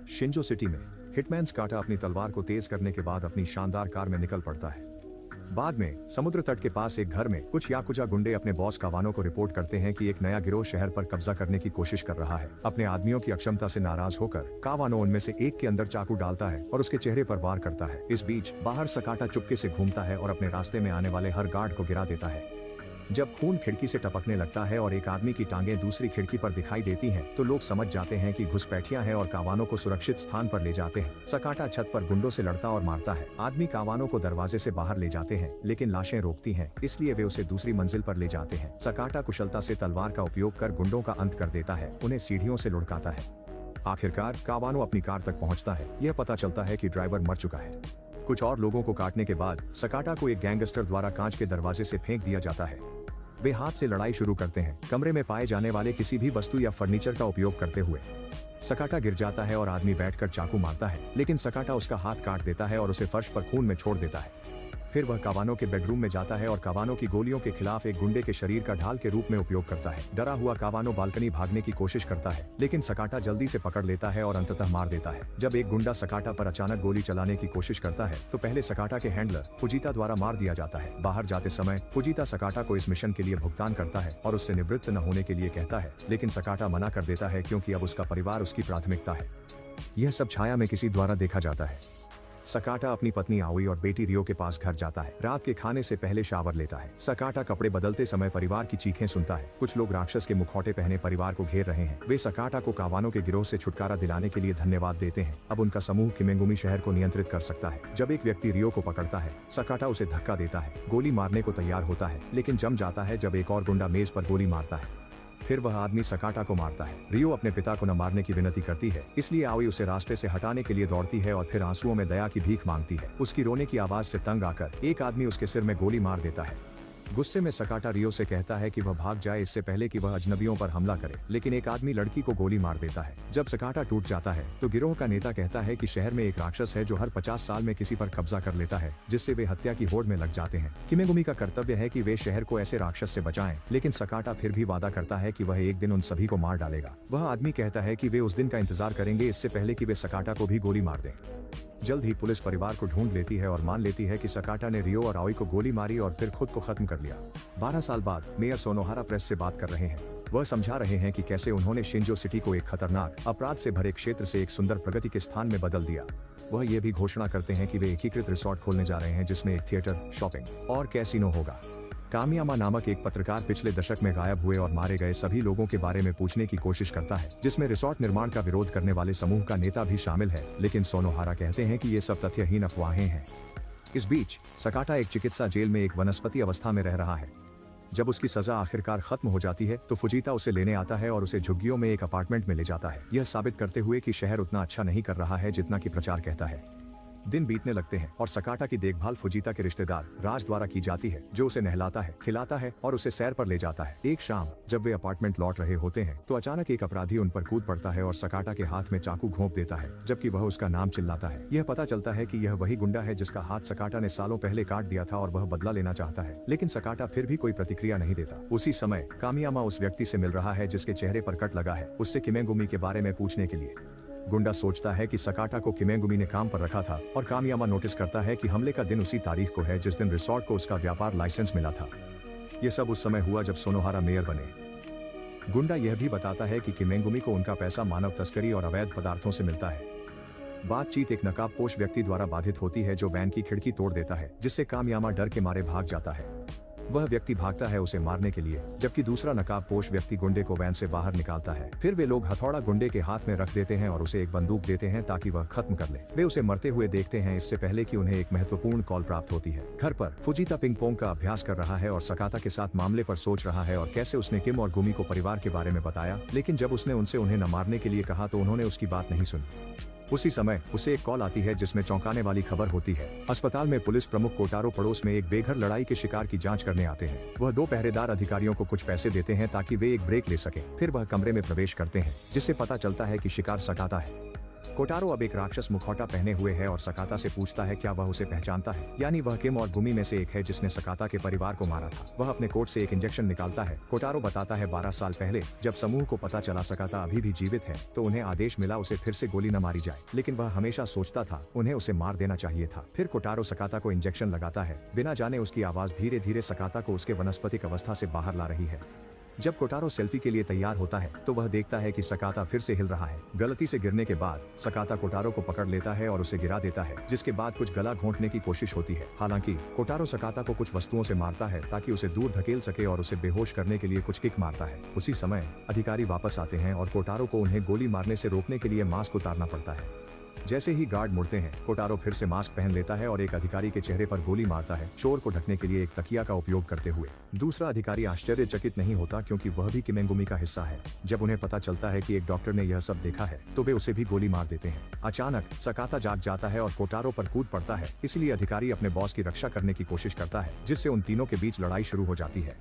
Shinzo city में hitman Sakata अपनी तलवार को तेज करने के बाद अपनी शानदार कार में निकल पड़ता है। बाद में समुद्र तट के पास एक घर में कुछ याकुजा गुंडे अपने बॉस कावानो को रिपोर्ट करते हैं कि एक नया गिरोह शहर पर कब्जा करने की कोशिश कर रहा है। अपने आदमियों की अक्षमता से नाराज होकर कावानो उनमें से एक के अंदर चाकू डालता है और उसके चेहरे पर वार करता है। इस बीच बाहर सकाटा चुपके से घूमता है और अपने रास्ते में आने वाले हर गार्ड को गिरा देता है। जब खून खिड़की से टपकने लगता है और एक आदमी की टांगें दूसरी खिड़की पर दिखाई देती हैं, तो लोग समझ जाते हैं कि घुसपैठियां हैं और कावानो को सुरक्षित स्थान पर ले जाते हैं। सकाटा छत पर गुंडों से लड़ता और मारता है। आदमी कावानो को दरवाजे से बाहर ले जाते हैं, लेकिन लाशें रोकती हैं, इसलिए वे उसे दूसरी मंजिल पर ले जाते हैं। सकाटा कुशलता से तलवार का उपयोग कर गुंडों का अंत कर देता है, उन्हें सीढ़ियों से लुढ़काता है। आखिरकार कावानो अपनी कार तक पहुँचता है। यह पता चलता है कि ड्राइवर मर चुका है। कुछ और लोगों को काटने के बाद सकाटा को एक गैंगस्टर द्वारा कांच के दरवाजे से फेंक दिया जाता है। वे हाथ से लड़ाई शुरू करते हैं, कमरे में पाए जाने वाले किसी भी वस्तु या फर्नीचर का उपयोग करते हुए। सकाटा गिर जाता है और आदमी बैठकर चाकू मारता है, लेकिन सकाटा उसका हाथ काट देता है और उसे फर्श पर खून में छोड़ देता है। फिर वह कावानो के बेडरूम में जाता है और कावानो की गोलियों के खिलाफ एक गुंडे के शरीर का ढाल के रूप में उपयोग करता है। डरा हुआ कावानो बालकनी भागने की कोशिश करता है, लेकिन सकाटा जल्दी से पकड़ लेता है और अंततः मार देता है। जब एक गुंडा सकाटा पर अचानक गोली चलाने की कोशिश करता है, तो पहले सकाटा के हैंडलर फुजीता द्वारा मार दिया जाता है। बाहर जाते समय फुजीता सकाटा को इस मिशन के लिए भुगतान करता है और उससे निवृत्त न होने के लिए कहता है, लेकिन सकाटा मना कर देता है क्योंकि अब उसका परिवार उसकी प्राथमिकता है। यह सब छाया में किसी द्वारा देखा जाता है। सकाटा अपनी पत्नी आउई और बेटी रियो के पास घर जाता है। रात के खाने से पहले शावर लेता है। सकाटा कपड़े बदलते समय परिवार की चीखें सुनता है। कुछ लोग राक्षस के मुखौटे पहने परिवार को घेर रहे हैं। वे सकाटा को कावानो के गिरोह से छुटकारा दिलाने के लिए धन्यवाद देते हैं। अब उनका समूह किमेंगुमी शहर को नियंत्रित कर सकता है। जब एक व्यक्ति रियो को पकड़ता है, सकाटा उसे धक्का देता है। गोली मारने को तैयार होता है, लेकिन जम जाता है जब एक और गुंडा मेज पर गोली मारता है। फिर वह आदमी सकाटा को मारता है। रियो अपने पिता को न मारने की विनती करती है, इसलिए आउई उसे रास्ते से हटाने के लिए दौड़ती है और फिर आंसुओं में दया की भीख मांगती है। उसकी रोने की आवाज से तंग आकर एक आदमी उसके सिर में गोली मार देता है। गुस्से में सकाटा रियो से कहता है कि वह भाग जाए इससे पहले कि वह अजनबियों पर हमला करे, लेकिन एक आदमी लड़की को गोली मार देता है। जब सकाटा टूट जाता है, तो गिरोह का नेता कहता है कि शहर में एक राक्षस है जो हर 50 साल में किसी पर कब्जा कर लेता है, जिससे वे हत्या की होड़ में लग जाते हैं। किमेगुमी का कर्तव्य है कि वे शहर को ऐसे राक्षस से बचाएं, लेकिन सकाटा फिर भी वादा करता है कि वह एक दिन उन सभी को मार डालेगा। वह आदमी कहता है कि वे उस दिन का इंतजार करेंगे, इससे पहले कि वे सकाटा को भी गोली मार दें। जल्द ही पुलिस परिवार को ढूंढ लेती है और मान लेती है कि सकाटा ने रियो और आउई को गोली मारी और फिर खुद को खत्म कर लिया। 12 साल बाद मेयर सोनोहारा प्रेस से बात कर रहे हैं। वह समझा रहे हैं कि कैसे उन्होंने शिंजो सिटी को एक खतरनाक अपराध से भरे क्षेत्र से एक सुंदर प्रगति के स्थान में बदल दिया। वह ये भी घोषणा करते हैं कि वे एकीकृत रिसोर्ट खोलने जा रहे हैं, जिसमें एक थिएटर, शॉपिंग और कैसीनो होगा। कामियामा नामक एक पत्रकार पिछले दशक में गायब हुए और मारे गए सभी लोगों के बारे में पूछने की कोशिश करता है, जिसमें रिसोर्ट निर्माण का विरोध करने वाले समूह का नेता भी शामिल है, लेकिन सोनोहारा कहते हैं कि ये सब तथ्यहीन अफवाहें हैं। इस बीच सकाटा एक चिकित्सा जेल में एक वनस्पति अवस्था में रह रहा है। जब उसकी सजा आखिरकार खत्म हो जाती है, तो फुजीता उसे लेने आता है और उसे झुग्गियों में एक अपार्टमेंट में ले जाता है, यह साबित करते हुए कि शहर उतना अच्छा नहीं कर रहा है जितना कि प्रचार कहता है। दिन बीतने लगते हैं और सकाटा की देखभाल फुजीता के रिश्तेदार राज द्वारा की जाती है, जो उसे नहलाता है, खिलाता है और उसे सैर पर ले जाता है। एक शाम जब वे अपार्टमेंट लौट रहे होते हैं, तो अचानक एक अपराधी उन पर कूद पड़ता है और सकाटा के हाथ में चाकू घोंप देता है, जबकि वह उसका नाम चिल्लाता है। यह पता चलता है कि यह वही गुंडा है जिसका हाथ सकाटा ने सालों पहले काट दिया था और वह बदला लेना चाहता है, लेकिन सकाटा फिर भी कोई प्रतिक्रिया नहीं देता। उसी समय कामियामा उस व्यक्ति से मिल रहा है जिसके चेहरे पर कट लगा है, उससे किमेंगुमी के बारे में पूछने के लिए। गुंडा सोचता है कि सकाटा को किमेंगुमी ने काम पर रखा था और कामियामा नोटिस करता है कि हमले का दिन उसी तारीख को है जिस दिन रिसोर्ट को उसका व्यापार लाइसेंस मिला था। यह सब उस समय हुआ जब सोनोहारा मेयर बने। गुंडा यह भी बताता है कि किमेंगुमी को उनका पैसा मानव तस्करी और अवैध पदार्थों से मिलता है। बातचीत एक नकाबपोश व्यक्ति द्वारा बाधित होती है जो वैन की खिड़की तोड़ देता है, जिससे कामियामा डर के मारे भाग जाता है। वह व्यक्ति भागता है उसे मारने के लिए, जबकि दूसरा नकाबपोश व्यक्ति गुंडे को वैन से बाहर निकालता है। फिर वे लोग हथौड़ा गुंडे के हाथ में रख देते हैं और उसे एक बंदूक देते हैं ताकि वह खत्म कर ले। वे उसे मरते हुए देखते हैं इससे पहले कि उन्हें एक महत्वपूर्ण कॉल प्राप्त होती है। घर पर फुजीता पिंग पोंग का अभ्यास कर रहा है और सकाटा के साथ मामले पर सोच रहा है और कैसे उसने किम और गुमी को परिवार के बारे में बताया, लेकिन जब उसने उनसे उन्हें न मारने के लिए कहा तो उन्होंने उसकी बात नहीं सुनी। उसी समय उसे एक कॉल आती है जिसमें चौंकाने वाली खबर होती है। अस्पताल में पुलिस प्रमुख कोटारो पड़ोस में एक बेघर लड़ाई के शिकार की जांच करने आते हैं। वह 2 पहरेदार अधिकारियों को कुछ पैसे देते हैं ताकि वे एक ब्रेक ले सकें। फिर वह कमरे में प्रवेश करते हैं, जिससे पता चलता है कि शिकार सकाटा है। कोटारो अब एक राक्षस मुखौटा पहने हुए है और सकाता से पूछता है क्या वह उसे पहचानता है, यानी वह किम और गुमी में से एक है जिसने सकाता के परिवार को मारा था। वह अपने कोट से एक इंजेक्शन निकालता है। कोटारो बताता है 12 साल पहले जब समूह को पता चला सकाता अभी भी जीवित है तो उन्हें आदेश मिला उसे फिर से गोली न मारी जाए, लेकिन वह हमेशा सोचता था उन्हें उसे मार देना चाहिए था। फिर कोटारो सकाता को इंजेक्शन लगाता है, बिना जाने उसकी आवाज धीरे धीरे सकाता को उसके वनस्पतिक अवस्था से बाहर ला रही है। जब कोटारो सेल्फी के लिए तैयार होता है तो वह देखता है कि सकाता फिर से हिल रहा है। गलती से गिरने के बाद सकाता कोटारो को पकड़ लेता है और उसे गिरा देता है, जिसके बाद कुछ गला घोंटने की कोशिश होती है। हालांकि कोटारो सकाता को कुछ वस्तुओं से मारता है ताकि उसे दूर धकेल सके और उसे बेहोश करने के लिए कुछ किक मारता है। उसी समय अधिकारी वापस आते हैं और कोटारो को उन्हें गोली मारने से रोकने के लिए मास्क उतारना पड़ता है। जैसे ही गार्ड मुड़ते हैं, कोटारो फिर से मास्क पहन लेता है और एक अधिकारी के चेहरे पर गोली मारता है, चोर को ढकने के लिए एक तकिया का उपयोग करते हुए। दूसरा अधिकारी आश्चर्यचकित नहीं होता क्योंकि वह भी किमेंगुमी का हिस्सा है। जब उन्हें पता चलता है कि एक डॉक्टर ने यह सब देखा है तो वे उसे भी गोली मार देते हैं। अचानक सकाता जाग जाता है और कोटारो पर कूद पड़ता है, इसलिए अधिकारी अपने बॉस की रक्षा करने की कोशिश करता है, जिससे उन तीनों के बीच लड़ाई शुरू हो जाती है।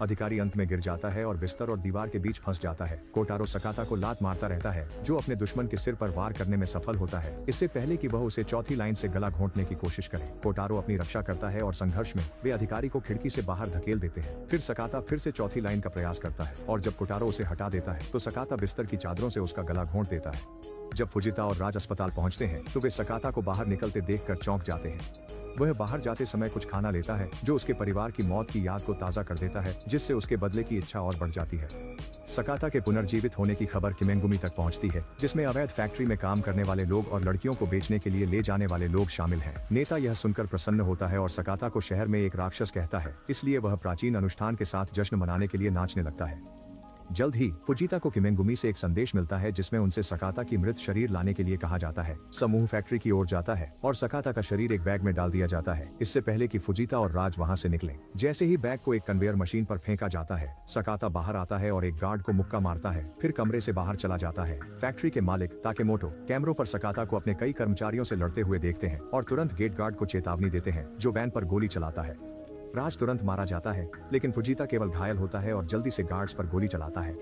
अधिकारी अंत में गिर जाता है और बिस्तर और दीवार के बीच फंस जाता है। कोटारो सकाता को लात मारता रहता है, जो अपने दुश्मन के सिर पर वार करने में सफल होता है, इससे पहले कि वह उसे चौथी लाइन से गला घोंटने की कोशिश करे। कोटारो अपनी रक्षा करता है और संघर्ष में वे अधिकारी को खिड़की से बाहर धकेल देते हैं। फिर सकाता फिर से चौथी लाइन का प्रयास करता है और जब कोटारो उसे हटा देता है तो सकाता बिस्तर की चादरों से उसका गला घोंट देता है। जब फुजिता और राज अस्पताल पहुंचते हैं तो वे सकाता को बाहर निकलते देखकर चौंक जाते हैं। वह बाहर जाते समय कुछ खाना लेता है जो उसके परिवार की मौत की याद को ताज़ा कर देता है, जिससे उसके बदले की इच्छा और बढ़ जाती है। सकाता के पुनर्जीवित होने की खबर किमेंगुमी तक पहुंचती है, जिसमें अवैध फैक्ट्री में काम करने वाले लोग और लड़कियों को बेचने के लिए ले जाने वाले लोग शामिल हैं। नेता यह सुनकर प्रसन्न होता है और सकाता को शहर में एक राक्षस कहता है, इसलिए वह प्राचीन अनुष्ठान के साथ जश्न मनाने के लिए नाचने लगता है। जल्द ही फुजिता को किमेंगुमी से एक संदेश मिलता है जिसमें उनसे सकाता की मृत शरीर लाने के लिए कहा जाता है। समूह फैक्ट्री की ओर जाता है और सकाता का शरीर एक बैग में डाल दिया जाता है, इससे पहले कि फुजिता और राज वहां से निकलें। जैसे ही बैग को एक कन्वेयर मशीन पर फेंका जाता है, सकाता बाहर आता है और एक गार्ड को मुक्का मारता है, फिर कमरे से बाहर चला जाता है। फैक्ट्री के मालिक ताकेमोटो कैमरों पर सकाता को अपने कई कर्मचारियों से लड़ते हुए देखते हैं और तुरंत गेट गार्ड को चेतावनी देते हैं, जो वैन पर गोली चलाता है। राज तुरंत मारा जाता है, लेकिन फुजिता केवल घायल होता है और जल्दी से गार्ड्स पर गोली चलाता है।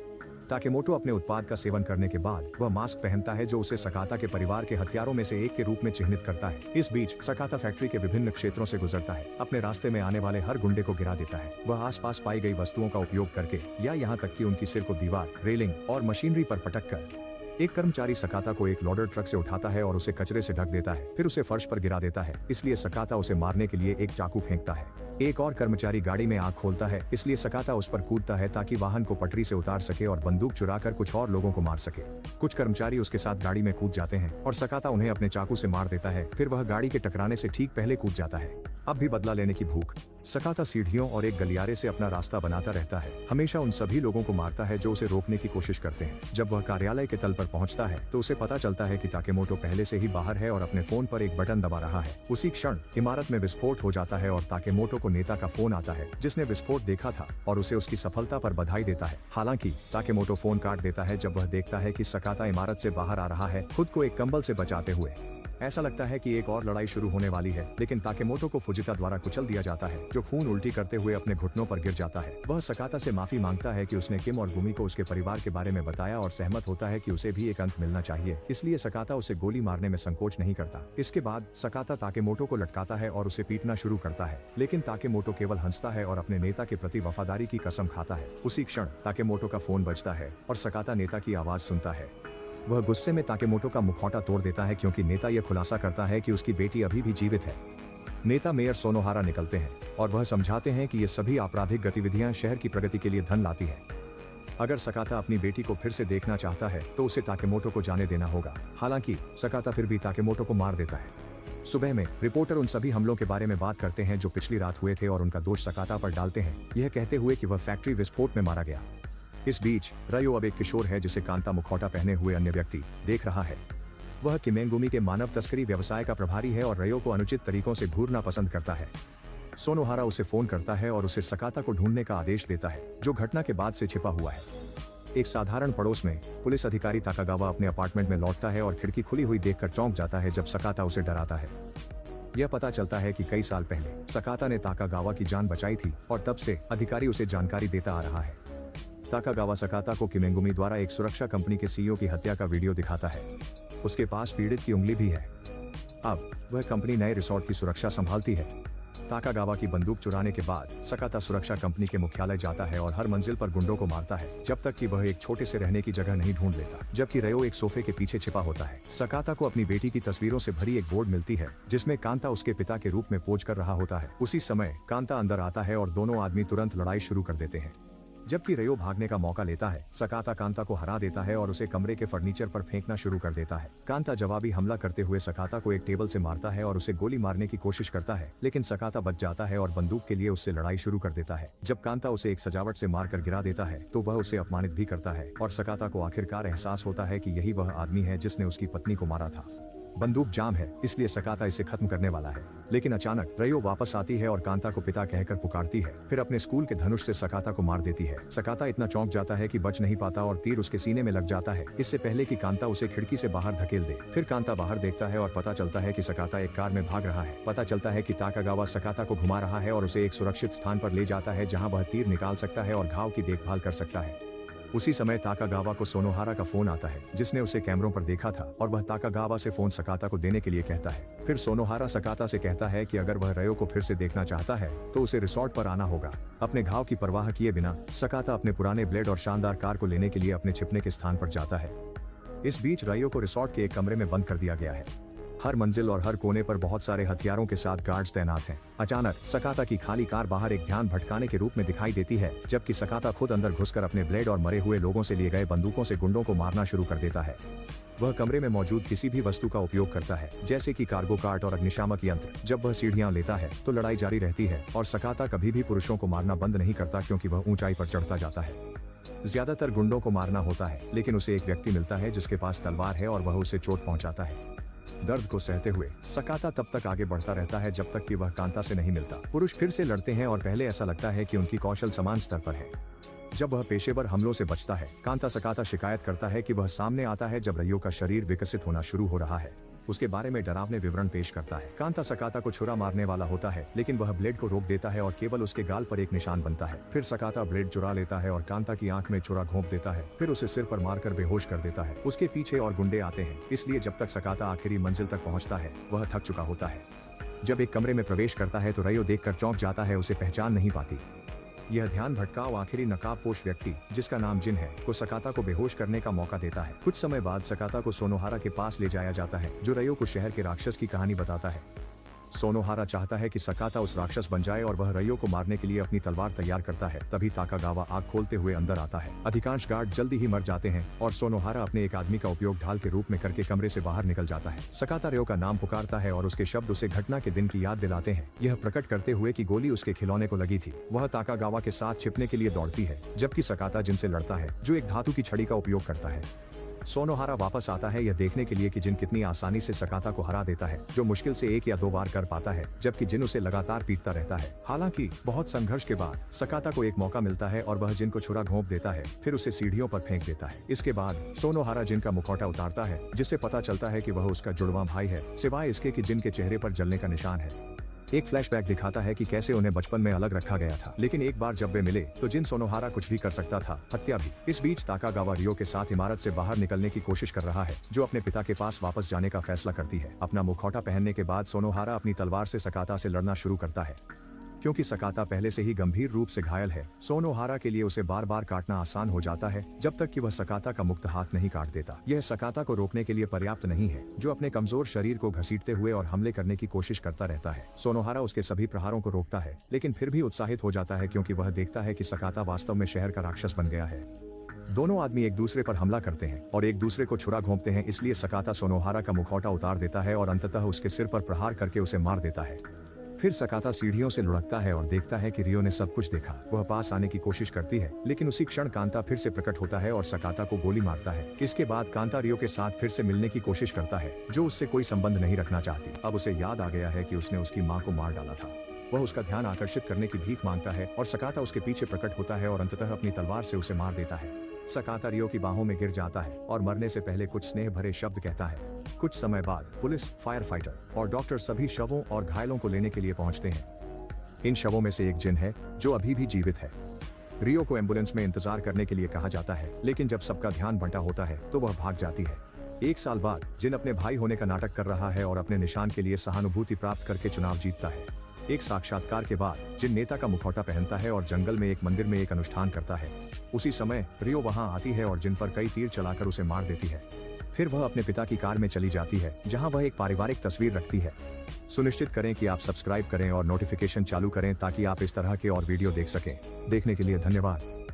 ताकेमोटो अपने उत्पाद का सेवन करने के बाद वह मास्क पहनता है जो उसे सकाता के परिवार के हथियारों में से एक के रूप में चिन्हित करता है। इस बीच सकाता फैक्ट्री के विभिन्न क्षेत्रों से गुजरता है, अपने रास्ते में आने वाले हर गुंडे को गिरा देता है। वह आसपास पाई गई वस्तुओं का उपयोग करके या यहाँ तक कि उनकी सिर को दीवार, रेलिंग और मशीनरी पर पटक कर एक कर्मचारी सकाता को एक लोडर ट्रक से उठाता है और उसे कचरे से ढक देता है, फिर उसे फर्श पर गिरा देता है, इसलिए सकाता उसे मारने के लिए एक चाकू फेंकता है। एक और कर्मचारी गाड़ी में आग खोलता है, इसलिए सकाता उस पर कूदता है ताकि वाहन को पटरी से उतार सके और बंदूक चुराकर कुछ और लोगों को मार सके। कुछ कर्मचारी उसके साथ गाड़ी में कूद जाते हैं और सकाता उन्हें अपने चाकू से मार देता है, फिर वह गाड़ी के टकराने से ठीक पहले कूद जाता है। अब भी बदला लेने की भूख। सकाता सीढ़ियों और एक गलियारे से अपना रास्ता बनाता रहता है, हमेशा उन सभी लोगों को मारता है जो उसे रोकने की कोशिश करते हैं। जब वह कार्यालय के तल पर पहुंचता है तो उसे पता चलता है कि ताकेमोटो पहले से ही बाहर है और अपने फोन पर एक बटन दबा रहा है। उसी क्षण इमारत में विस्फोट हो जाता है और ताकेमोटो को नेता का फोन आता है, जिसने विस्फोट देखा था और उसे उसकी सफलता पर बधाई देता है। हालांकि ताकेमोटो फोन काट देता है जब वह देखता है कि सकाता इमारत से बाहर आ रहा है, खुद को एक कंबल से बचाते हुए। ऐसा लगता है कि एक और लड़ाई शुरू होने वाली है, लेकिन ताकेमोटो को फुजिता द्वारा कुचल दिया जाता है, जो खून उल्टी करते हुए अपने घुटनों पर गिर जाता है। वह सकाता से माफी मांगता है कि उसने किम और गुमी को उसके परिवार के बारे में बताया और सहमत होता है कि उसे भी एक अंत मिलना चाहिए, इसलिए सकाता उसे गोली मारने में संकोच नहीं करता। इसके बाद सकाता ताकेमोटो को लटकाता है और उसे पीटना शुरू करता है, लेकिन ताकेमोटो केवल हंसता है और अपने नेता के प्रति वफादारी की कसम खाता है। उसी क्षण ताकेमोटो का फोन बजता है और सकाता नेता की आवाज सुनता है। वह गुस्से में ताकेमोटो का मुखौटा तोड़ देता है क्योंकि नेता यह खुलासा करता है कि उसकी बेटी अभी भी जीवित है। नेता मेयर सोनोहारा निकलते हैं और वह समझाते हैं कि ये सभी आपराधिक गतिविधियां शहर की प्रगति के लिए धन लाती है। अगर सकाता अपनी बेटी को फिर से देखना चाहता है तो उसे ताकेमोटो को जाने देना होगा। हालांकि सकाता फिर भी ताकेमोटो को मार देता है। सुबह में रिपोर्टर उन सभी हमलों के बारे में बात करते हैं जो पिछली रात हुए थे और उनका दोष सकाता पर डालते हैं, यह कहते हुए कि वह फैक्ट्री विस्फोट में मारा गया। इस बीच रयो अब एक किशोर है जिसे कांता मुखौटा पहने हुए अन्य व्यक्ति देख रहा है। वह किमेंगुमी के मानव तस्करी व्यवसाय का प्रभारी है और रयो को अनुचित तरीकों से घूरना पसंद करता है। सोनोहारा उसे फोन करता है और उसे सकाता को ढूंढने का आदेश देता है, जो घटना के बाद से छिपा हुआ है। एक साधारण पड़ोस में पुलिस अधिकारी ताकागावा अपने अपार्टमेंट में लौटता है और खिड़की खुली हुई देखकर चौंक जाता है जब सकाता उसे डराता है। यह पता चलता है कि कई साल पहले सकाता ने ताकागावा की जान बचाई थी और तब से अधिकारी उसे जानकारी देता आ रहा है। ताकागावा सकाता को किमेंगुमी द्वारा एक सुरक्षा कंपनी के सीईओ की हत्या का वीडियो दिखाता है। उसके पास पीड़ित की उंगली भी है। अब वह कंपनी नए रिसोर्ट की सुरक्षा संभालती है। ताकागावा की बंदूक चुराने के बाद सकाता सुरक्षा कंपनी के मुख्यालय जाता है और हर मंजिल पर गुंडों को मारता है जब तक कि वह एक छोटे से रहने की जगह नहीं ढूंढ लेता। जबकि रयो एक सोफे के पीछे छिपा होता है। सकाता को अपनी बेटी की तस्वीरों से भरी एक बोर्ड मिलती है जिसमें कांता उसके पिता के रूप में पोज कर रहा होता है। उसी समय कांता अंदर आता है और दोनों आदमी तुरंत लड़ाई शुरू कर देते हैं। जबकि रयो भागने का मौका लेता है, सकाता कांता को हरा देता है और उसे कमरे के फर्नीचर पर फेंकना शुरू कर देता है। कांता जवाबी हमला करते हुए सकाता को एक टेबल से मारता है और उसे गोली मारने की कोशिश करता है, लेकिन सकाता बच जाता है और बंदूक के लिए उससे लड़ाई शुरू कर देता है। जब कांता उसे एक सजावट से मारकर गिरा देता है तो वह उसे अपमानित भी करता है और सकाता को आखिरकार एहसास होता है कि यही वह आदमी है जिसने उसकी पत्नी को मारा था। बंदूक जाम है, इसलिए सकाता इसे खत्म करने वाला है, लेकिन अचानक रयो वापस आती है और कांता को पिता कहकर पुकारती है। फिर अपने स्कूल के धनुष से सकाता को मार देती है। सकाता इतना चौंक जाता है कि बच नहीं पाता और तीर उसके सीने में लग जाता है, इससे पहले कि कांता उसे खिड़की से बाहर धकेल दे। फिर कांता बाहर देखता है और पता चलता है कि सकाता एक कार में भाग रहा है। पता चलता है कि ताकागावा सकाता को घुमा रहा है और उसे एक सुरक्षित स्थान पर ले जाता है जहाँ वह तीर निकाल सकता है और घाव की देखभाल कर सकता है। उसी समय ताकागावा को सोनोहारा का फोन आता है जिसने उसे कैमरों पर देखा था और वह ताकागावा से फोन सकाता को देने के लिए कहता है। फिर सोनोहारा सकाता से कहता है कि अगर वह रयो को फिर से देखना चाहता है तो उसे रिसोर्ट पर आना होगा। अपने घाव की परवाह किए बिना सकाता अपने पुराने ब्लेड और शानदार कार को लेने के लिए अपने छिपने के स्थान पर जाता है। इस बीच रयो को रिसोर्ट के एक कमरे में बंद कर दिया गया है। हर मंजिल और हर कोने पर बहुत सारे हथियारों के साथ गार्ड्स तैनात हैं। अचानक सकाता की खाली कार बाहर एक ध्यान भटकाने के रूप में दिखाई देती है, जबकि सकाता खुद अंदर घुसकर अपने ब्लेड और मरे हुए लोगों से लिए गए बंदूकों से गुंडों को मारना शुरू कर देता है। वह कमरे में मौजूद किसी भी वस्तु का उपयोग करता है, जैसे कि कार्गो कार्ट और अग्निशामक यंत्र। जब वह सीढ़ियां लेता है तो लड़ाई जारी रहती है और सकाता कभी भी पुरुषों को मारना बंद नहीं करता क्योंकि वह ऊंचाई पर चढ़ता जाता है। ज्यादातर गुंडों को मारना होता है, लेकिन उसे एक व्यक्ति मिलता है जिसके पास तलवार है और वह उसे चोट पहुंचाता है। दर्द को सहते हुए सकाता तब तक आगे बढ़ता रहता है जब तक कि वह कांता से नहीं मिलता। पुरुष फिर से लड़ते हैं और पहले ऐसा लगता है कि उनकी कौशल समान स्तर पर है। जब वह पेशेवर हमलों से बचता है, कांता सकाता शिकायत करता है कि वह सामने आता है जब रयो का शरीर विकसित होना शुरू हो रहा है। उसके बारे में डरावने विवरण पेश करता है। कांता सकाता को छुरा मारने वाला होता है, लेकिन वह ब्लेड को रोक देता है और केवल उसके गाल पर एक निशान बनता है। फिर सकाता ब्लेड चुरा लेता है और कांता की आंख में छुरा घोंप देता है, फिर उसे सिर पर मारकर बेहोश कर देता है। उसके पीछे और गुंडे आते हैं, इसलिए जब तक सकाता आखिरी मंजिल तक पहुंचता है वह थक चुका होता है। जब एक कमरे में प्रवेश करता है तो रयो देखकर चौंक जाता है, उसे पहचान नहीं पाती। यह ध्यान भटकाव आखिरी नकाबपोश व्यक्ति, जिसका नाम जिन है, को सकाता को बेहोश करने का मौका देता है। कुछ समय बाद सकाता को सोनोहारा के पास ले जाया जाता है, जो रयो को शहर के राक्षस की कहानी बताता है। सोनोहारा चाहता है कि सकाता उस राक्षस बन जाए और वह रयो को मारने के लिए अपनी तलवार तैयार करता है। तभी ताकागावा आग खोलते हुए अंदर आता है। अधिकांश गार्ड जल्दी ही मर जाते हैं और सोनोहारा अपने एक आदमी का उपयोग ढाल के रूप में करके कमरे से बाहर निकल जाता है। सकाता रयो का नाम पुकारता है और उसके शब्द उसे घटना के दिन की याद दिलाते हैं, यह प्रकट करते हुए कि गोली उसके खिलौने को लगी थी। वह ताकागावा के साथ छिपने के लिए दौड़ती है, जबकि सकाता जिनसे लड़ता है, जो एक धातु की छड़ी का उपयोग करता है। सोनोहारा वापस आता है यह देखने के लिए कि जिन कितनी आसानी से सकाता को हरा देता है, जो मुश्किल से 1 या 2 बार कर पाता है, जबकि जिन उसे लगातार पीटता रहता है। हालांकि बहुत संघर्ष के बाद सकाता को एक मौका मिलता है और वह जिन को छुरा घोंप देता है, फिर उसे सीढ़ियों पर फेंक देता है। इसके बाद सोनोहारा जिन का मुखौटा उतारता है, जिससे पता चलता है कि वह उसका जुड़वां भाई है, सिवाय इसके कि जिन के चेहरे पर जलने का निशान है। एक फ्लैशबैक दिखाता है कि कैसे उन्हें बचपन में अलग रखा गया था, लेकिन एक बार जब वे मिले तो जिन सोनोहारा कुछ भी कर सकता था, हत्या भी। इस बीच ताकागावा रियो के साथ इमारत से बाहर निकलने की कोशिश कर रहा है, जो अपने पिता के पास वापस जाने का फैसला करती है। अपना मुखौटा पहनने के बाद सोनोहारा अपनी तलवार से सकाता से लड़ना शुरू करता है। क्योंकि सकाता पहले से ही गंभीर रूप से घायल है, सोनोहारा के लिए उसे बार बार काटना आसान हो जाता है, जब तक कि वह सकाता का मुक्त हाथ नहीं काट देता। यह सकाता को रोकने के लिए पर्याप्त नहीं है, जो अपने कमजोर शरीर को घसीटते हुए और हमले करने की कोशिश करता रहता है। सोनोहारा उसके सभी प्रहारों को रोकता है, लेकिन फिर भी उत्साहित हो जाता है क्योंकि वह देखता है कि सकाता वास्तव में शहर का राक्षस बन गया है। दोनों आदमी एक दूसरे पर हमला करते हैं और एक दूसरे को छुरा घोंपते हैं, इसलिए सकाता सोनोहारा का मुखौटा उतार देता है और अंततः उसके सिर पर प्रहार करके उसे मार देता है। फिर सकाता सीढ़ियों से लुढ़कता है और देखता है कि रियो ने सब कुछ देखा। वह पास आने की कोशिश करती है, लेकिन उसी क्षण कांता फिर से प्रकट होता है और सकाता को गोली मारता है। इसके बाद कांता रियो के साथ फिर से मिलने की कोशिश करता है, जो उससे कोई संबंध नहीं रखना चाहती। अब उसे याद आ गया है कि उसने उसकी माँ को मार डाला था। वह उसका ध्यान आकर्षित करने की भीख मांगता है और सकाता उसके पीछे प्रकट होता है और अंततः अपनी तलवार से उसे मार देता है। सकाता रियो की बाहों में गिर जाता है और मरने से पहले कुछ स्नेह भरे शब्द कहता है। कुछ समय बाद पुलिस, फायर फाइटर और डॉक्टर सभी शवों और घायलों को लेने के लिए पहुंचते हैं। इन शवों में से एक जिन है, जो अभी भी जीवित है। रियो को एम्बुलेंस में इंतजार करने के लिए कहा जाता है, लेकिन जब सबका ध्यान बंटा होता है तो वह भाग जाती है। 1 साल बाद जिन अपने भाई होने का नाटक कर रहा है और अपने निशान के लिए सहानुभूति प्राप्त करके चुनाव जीतता है। एक साक्षात्कार के बाद जिन नेता का मुखौटा पहनता है और जंगल में एक मंदिर में एक अनुष्ठान करता है। उसी समय रियो वहां आती है और जिन पर कई तीर चलाकर उसे मार देती है। फिर वह अपने पिता की कार में चली जाती है जहां वह एक पारिवारिक तस्वीर रखती है। सुनिश्चित करें कि आप सब्सक्राइब करें और नोटिफिकेशन चालू करें ताकि आप इस तरह के और वीडियो देख सकें। देखने के लिए धन्यवाद।